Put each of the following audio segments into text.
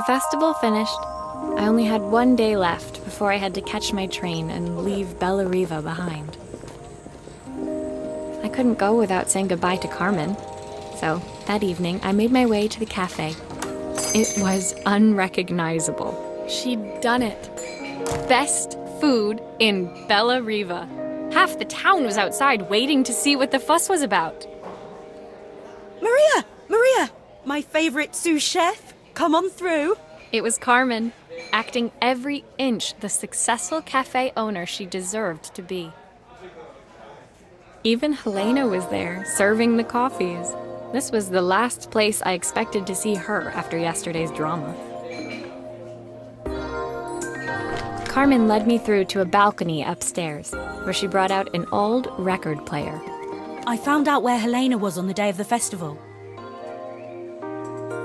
festival finished. I only had one day left before I had to catch my train and leave Bellariva behind. I couldn't go without saying goodbye to Carmen, so that evening I made my way to the cafe. It was unrecognizable. She'd done it. Best food in Bellariva. Half the town was outside waiting to see what the fuss was about. Maria, my favorite sous chef. Come on through. It was Carmen, acting every inch the successful cafe owner she deserved to be. Even Helena was there, serving the coffees. This was the last place I expected to see her after yesterday's drama. Carmen led me through to a balcony upstairs, where she brought out an old record player. I found out where Helena was on the day of the festival.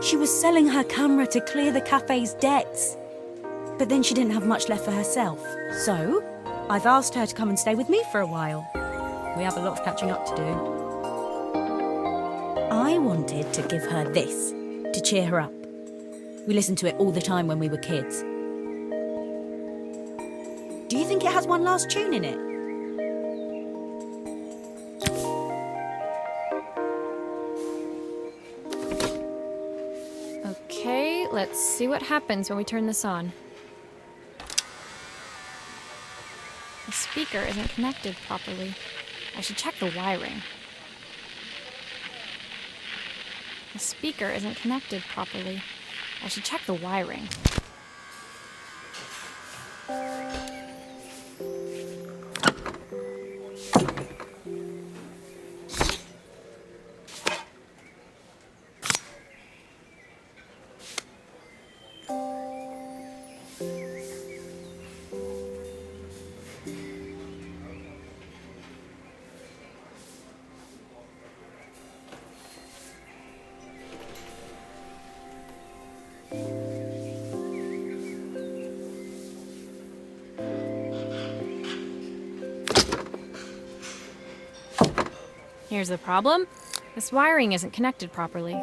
She was selling her camera to clear the cafe's debts. But then she didn't have much left for herself. So, I've asked her to come and stay with me for a while. We have a lot of catching up to do. I wanted to give her this, to cheer her up. We listened to it all the time when we were kids. Do you think it has one last tune in it? Okay, let's see what happens when we turn this on. The speaker isn't connected properly. I should check the wiring. The speaker isn't connected properly. I should check the wiring. Here's the problem. This wiring isn't connected properly.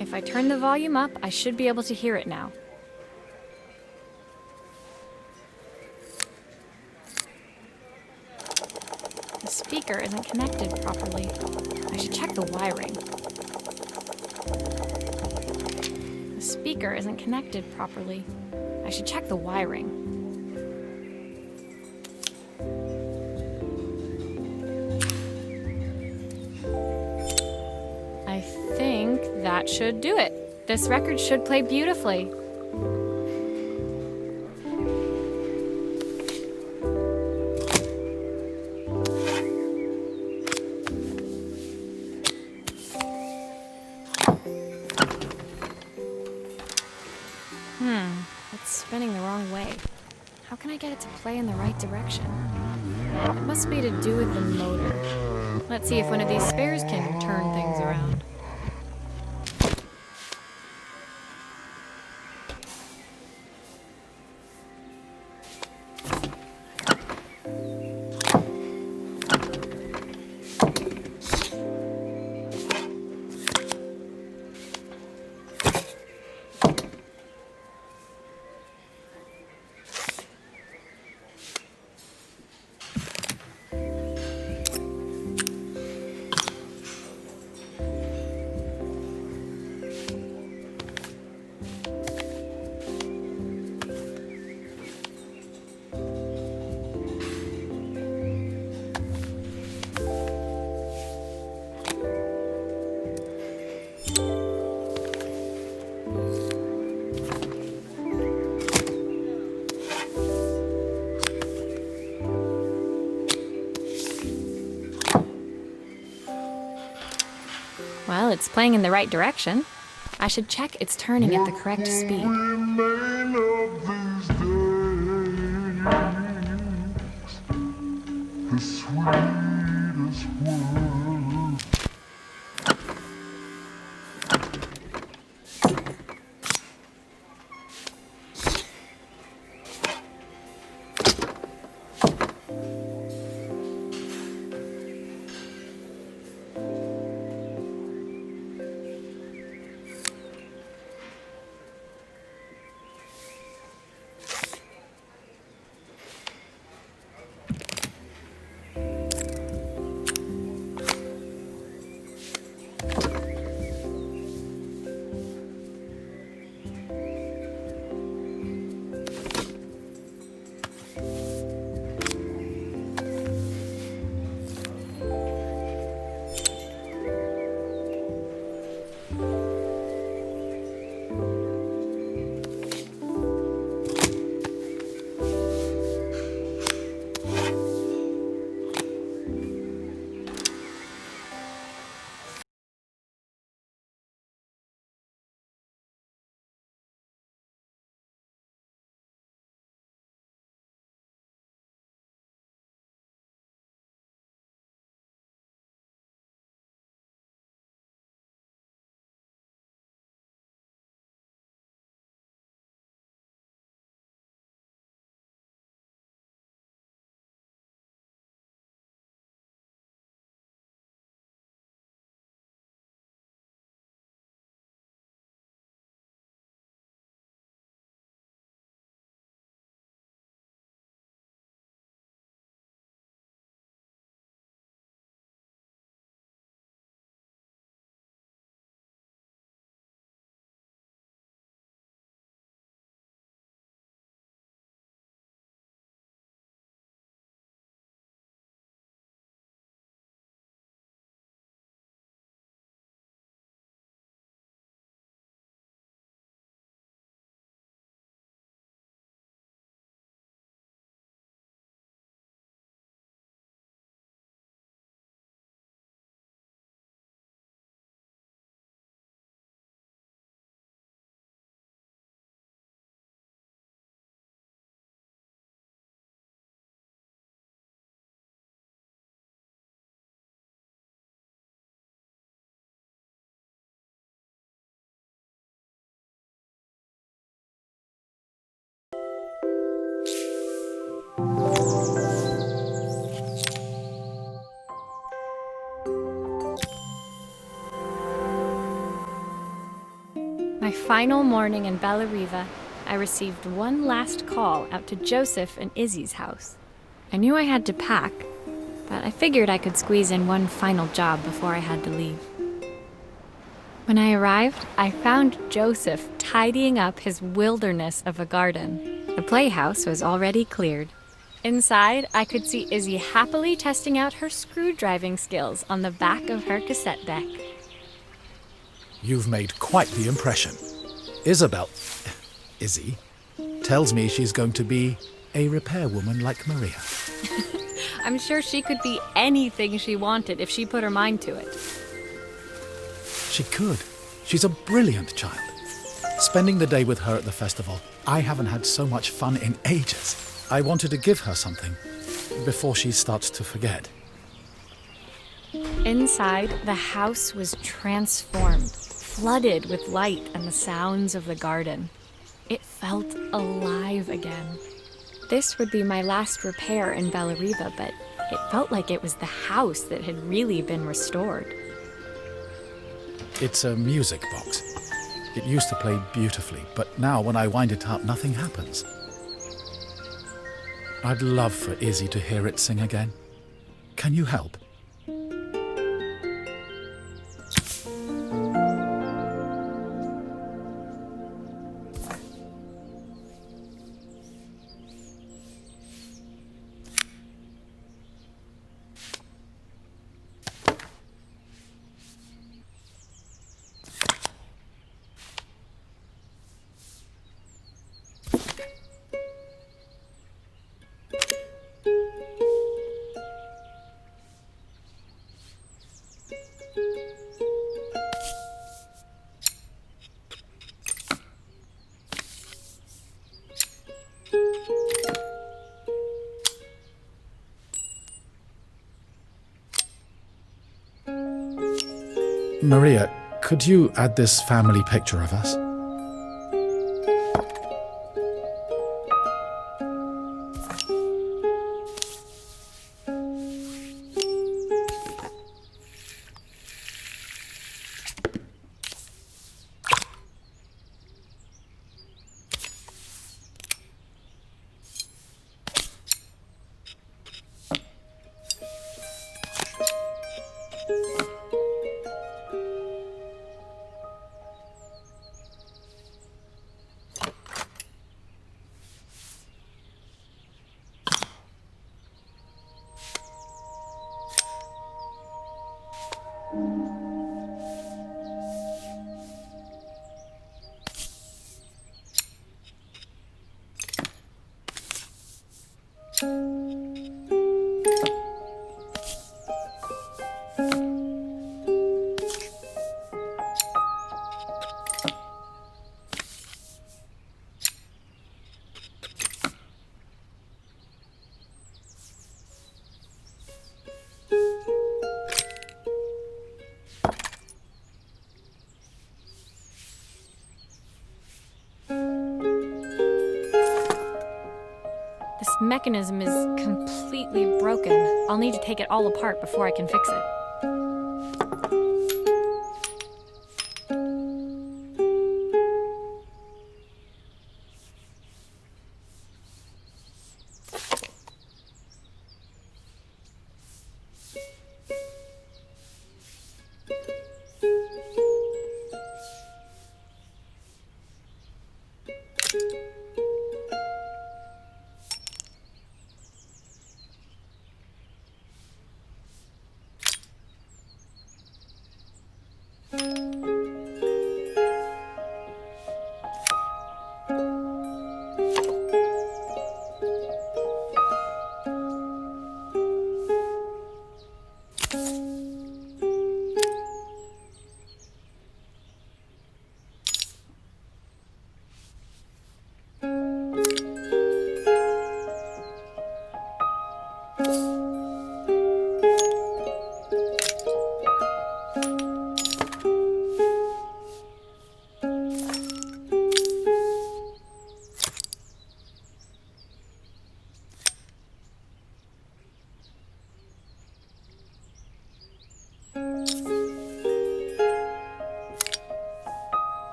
If I turn the volume up, I should be able to hear it now. The speaker isn't connected properly. I should check the wiring. The speaker isn't connected properly. I should check the wiring. I think that should do it. This record should play beautifully. It's spinning the wrong way. How can I get it to play in the right direction? It must be to do with the motor. Let's see if one of these spares can turn things around. Well, it's playing in the right direction. I should check it's turning at the correct speed. The sweetest word. My final morning in Bellariva, I received one last call out to Joseph and Izzy's house. I knew I had to pack, but I figured I could squeeze in one final job before I had to leave. When I arrived, I found Joseph tidying up his wilderness of a garden. The playhouse was already cleared. Inside, I could see Izzy happily testing out her screw-driving skills on the back of her cassette deck. You've made quite the impression. Izzy, tells me she's going to be a repairwoman like Maria. I'm sure she could be anything she wanted if she put her mind to it. She could. She's a brilliant child. Spending the day with her at the festival, I haven't had so much fun in ages. I wanted to give her something before she starts to forget. Inside, the house was transformed, flooded with light and the sounds of the garden. It felt alive again. This would be my last repair in Bellariva, but it felt like it was the house that had really been restored. It's a music box. It used to play beautifully, but now when I wind it up, nothing happens. I'd love for Izzy to hear it sing again. Can you help? Maria, could you add this family picture of us? This mechanism is completely broken. I'll need to take it all apart before I can fix it.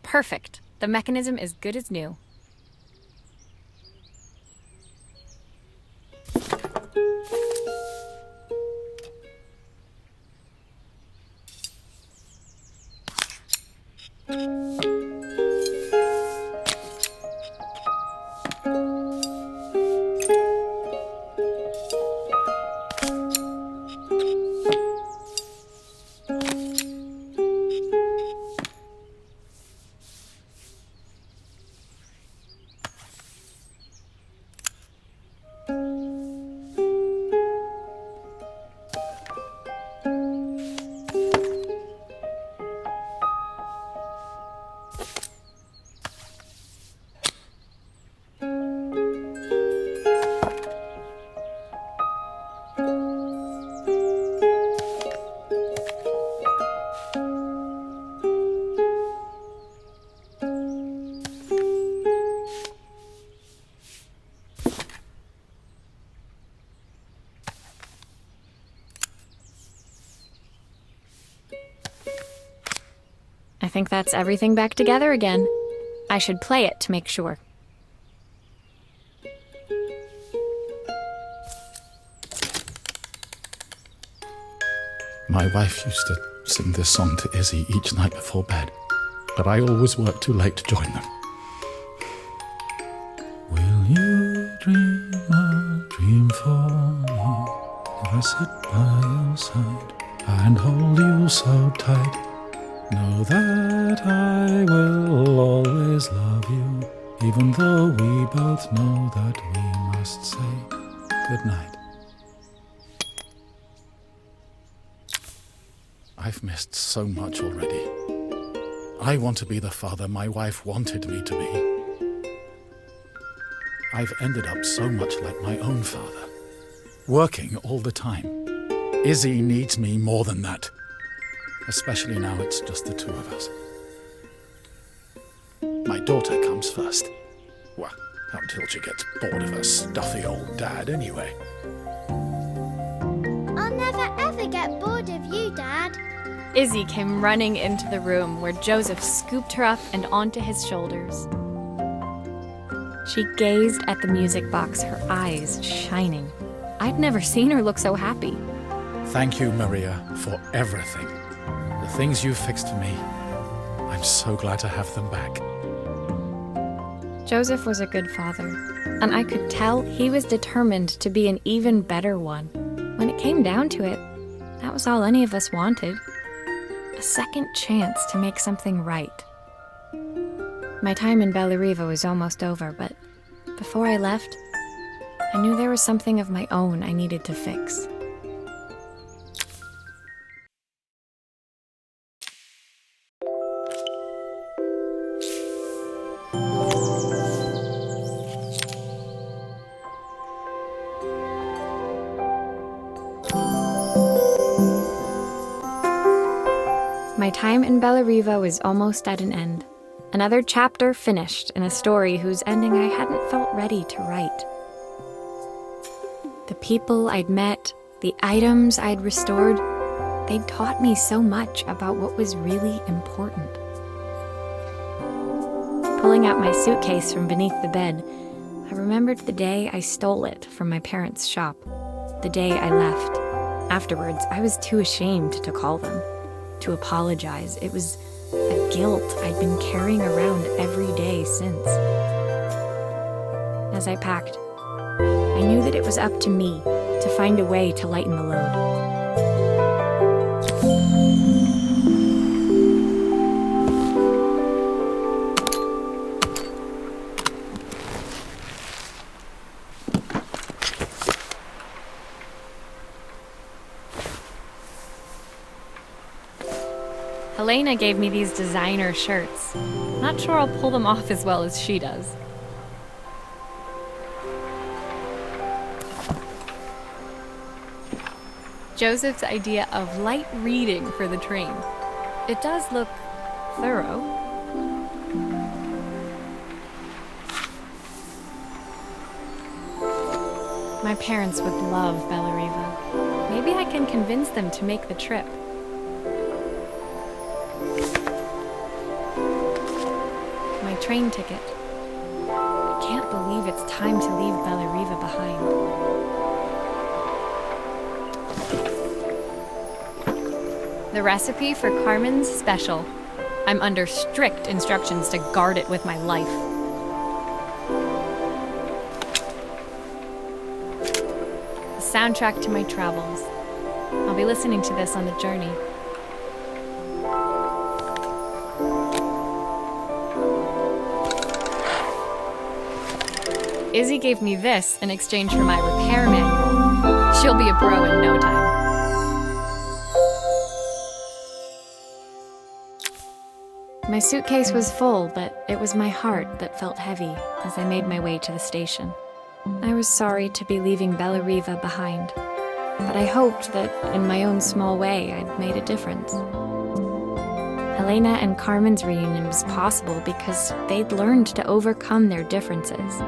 Perfect. The mechanism is good as new. I think that's everything back together again. I should play it to make sure. My wife used to sing this song to Izzy each night before bed, but I always worked too late to join them. Will you dream a dream for me if I sit by your side and hold you so tight? Know that I will always love you, even though we both know that we must say goodnight. I've missed so much already. I want to be the father my wife wanted me to be. I've ended up so much like my own father, working all the time. Izzy needs me more than that, especially now it's just the two of us. My daughter comes first. Well, until she gets bored of her stuffy old dad anyway. I'll never ever get bored of you, Dad. Izzy came running into the room where Joseph scooped her up and onto his shoulders. She gazed at the music box, her eyes shining. I'd never seen her look so happy. Thank you, Maria, for everything. The things you fixed for me. I'm so glad to have them back. Joseph was a good father, and I could tell he was determined to be an even better one. When it came down to it, that was all any of us wanted. A second chance to make something right. My time in Bellariva was almost over, but before I left, I knew there was something of my own I needed to fix. My time in Bellariva was almost at an end. Another chapter finished in a story whose ending I hadn't felt ready to write. The people I'd met, the items I'd restored, they'd taught me so much about what was really important. Pulling out my suitcase from beneath the bed, I remembered the day I stole it from my parents' shop, the day I left. Afterwards, I was too ashamed to call them, to apologize. It was a guilt I'd been carrying around every day since. As I packed, I knew that it was up to me to find a way to lighten the load. Helena gave me these designer shirts. Not sure I'll pull them off as well as she does. Joseph's idea of light reading for the train. It does look thorough. My parents would love Bellariva. Maybe I can convince them to make the trip. My train ticket. I can't believe it's time to leave Bellariva behind. The recipe for Carmen's special. I'm under strict instructions to guard it with my life. The soundtrack to my travels. I'll be listening to this on the journey. Izzy gave me this in exchange for my repair manual. She'll be a pro in no time. My suitcase was full, but it was my heart that felt heavy as I made my way to the station. I was sorry to be leaving Bellariva behind, but I hoped that in my own small way I'd made a difference. Helena and Carmen's reunion was possible because they'd learned to overcome their differences.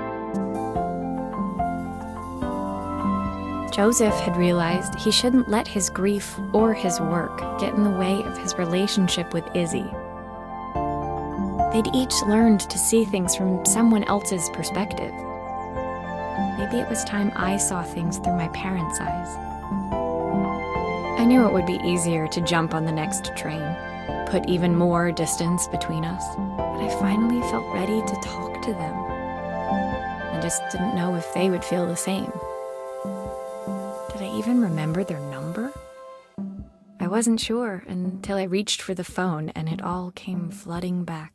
Joseph had realized he shouldn't let his grief or his work get in the way of his relationship with Izzy. They'd each learned to see things from someone else's perspective. Maybe it was time I saw things through my parents' eyes. I knew it would be easier to jump on the next train, put even more distance between us, but I finally felt ready to talk to them. I just didn't know if they would feel the same. Did I even remember their number? I wasn't sure until I reached for the phone and it all came flooding back.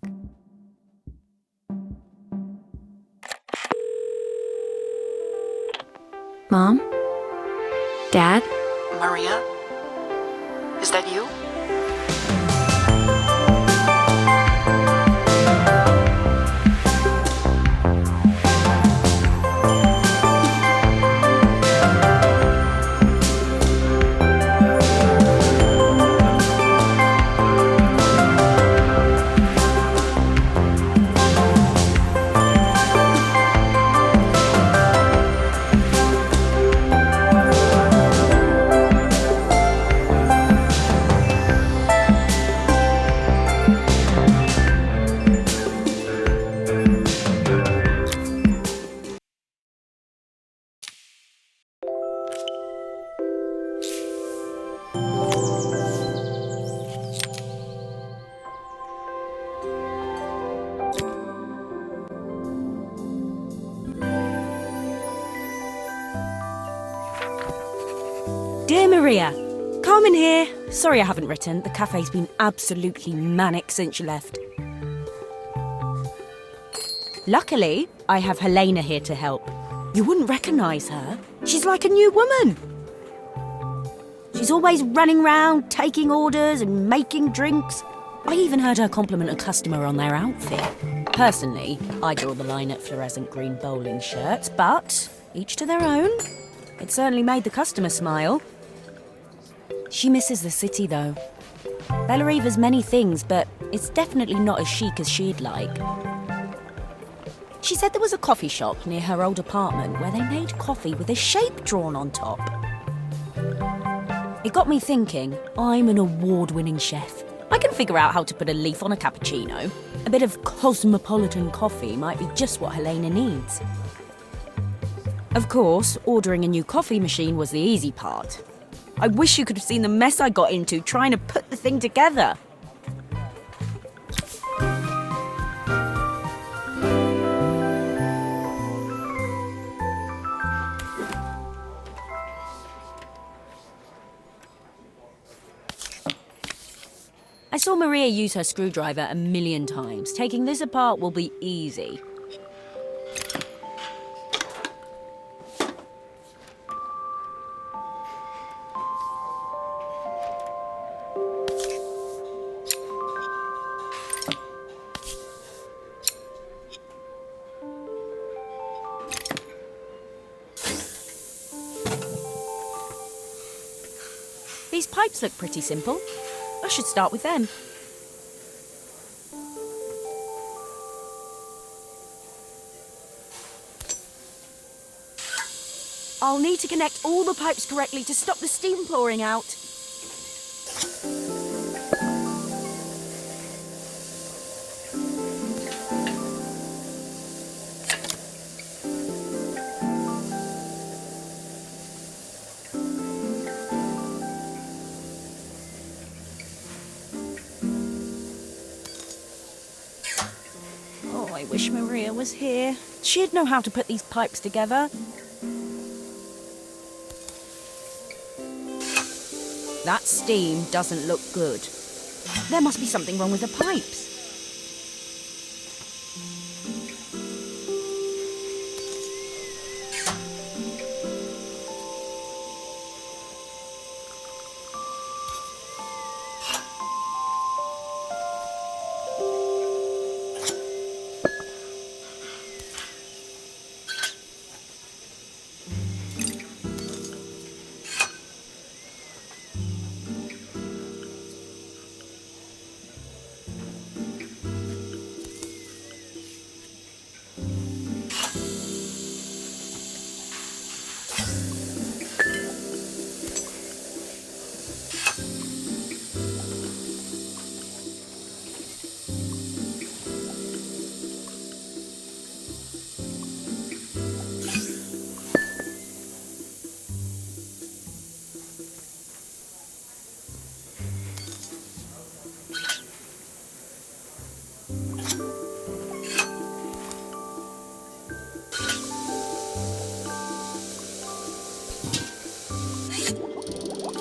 Mom? Dad? Maria? Is that you? Dear Maria, Carmen here. Sorry I haven't written. The cafe's been absolutely manic since you left. Luckily, I have Helena here to help. You wouldn't recognise her. She's like a new woman. She's always running round, taking orders and making drinks. I even heard her compliment a customer on their outfit. Personally, I draw the line at fluorescent green bowling shirts, but each to their own. It certainly made the customer smile. She misses the city, though. Bellariva's many things, but it's definitely not as chic as she'd like. She said there was a coffee shop near her old apartment where they made coffee with a shape drawn on top. It got me thinking, I'm an award-winning chef. I can figure out how to put a leaf on a cappuccino. A bit of cosmopolitan coffee might be just what Helena needs. Of course, ordering a new coffee machine was the easy part. I wish you could have seen the mess I got into trying to put the thing together. I saw Maria use her screwdriver a million times. Taking this apart will be easy. These pipes look pretty simple. I should start with them. I'll need to connect all the pipes correctly to stop the steam pouring out. I wish Maria was here. She'd know how to put these pipes together. That steam doesn't look good. There must be something wrong with the pipes.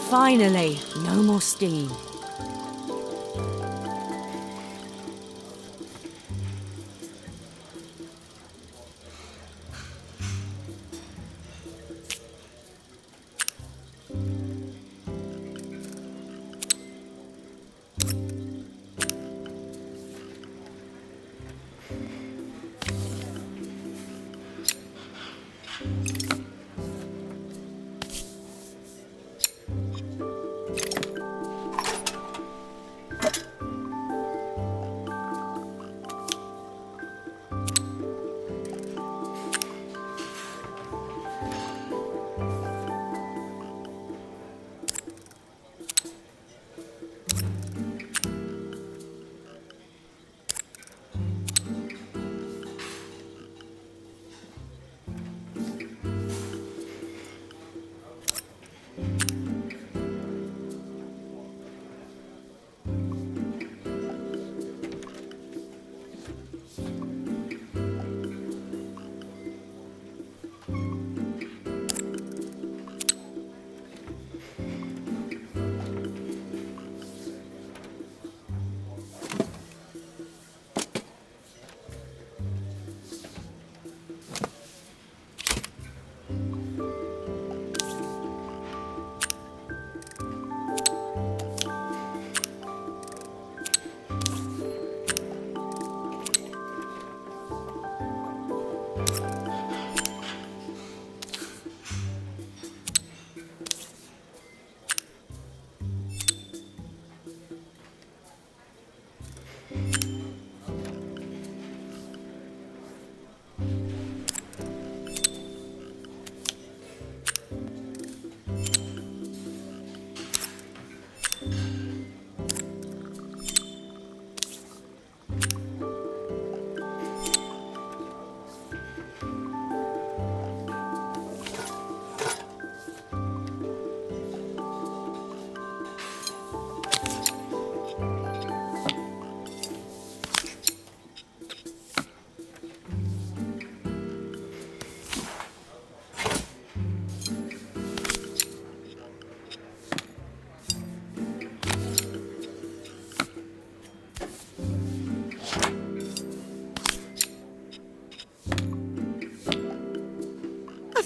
Finally, no more steam.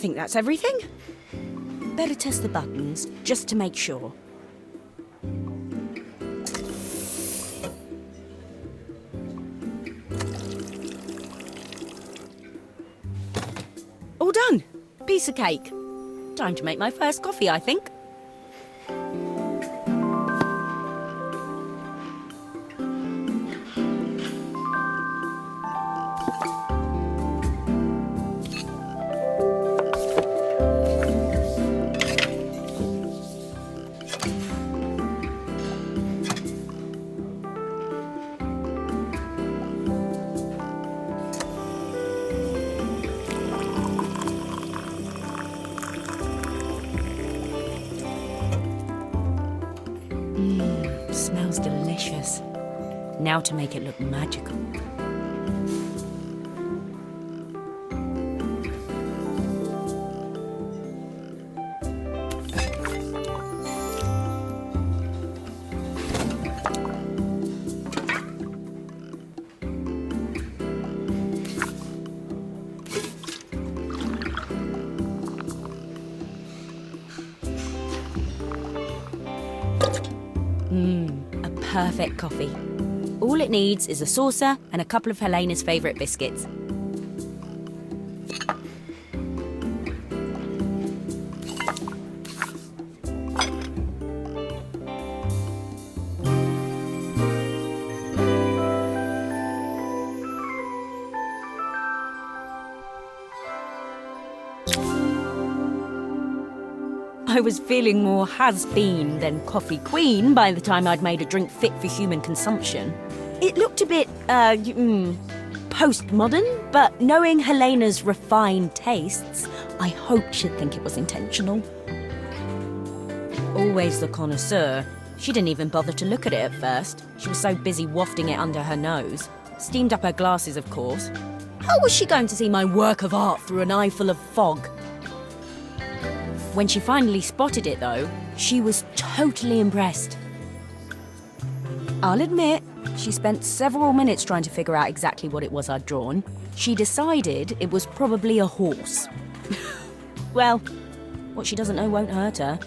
think that's everything. Better test the buttons, just to make sure. All done. Piece of cake. Time to make my first coffee, I think. Smells delicious. Now to make it look magical. A perfect coffee. All it needs is a saucer and a couple of Helena's favourite biscuits. I was feeling more has-been than coffee queen by the time I'd made a drink fit for human consumption. It looked a bit, postmodern, but knowing Helena's refined tastes, I hoped she'd think it was intentional. Always the connoisseur, she didn't even bother to look at it at first. She was so busy wafting it under her nose. Steamed up her glasses, of course. How was she going to see my work of art through an eye full of fog? When she finally spotted it, though, she was totally impressed. I'll admit, she spent several minutes trying to figure out exactly what it was I'd drawn. She decided it was probably a horse. Well, what she doesn't know won't hurt her.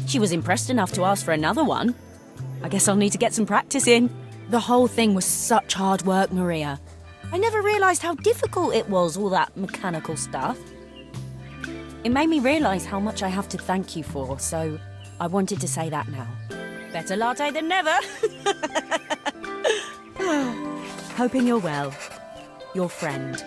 She was impressed enough to ask for another one. I guess I'll need to get some practice in. The whole thing was such hard work, Maria. I never realised how difficult it was, all that mechanical stuff. It made me realise how much I have to thank you for, so I wanted to say that now. Better latte than never. Hoping you're well. Your friend.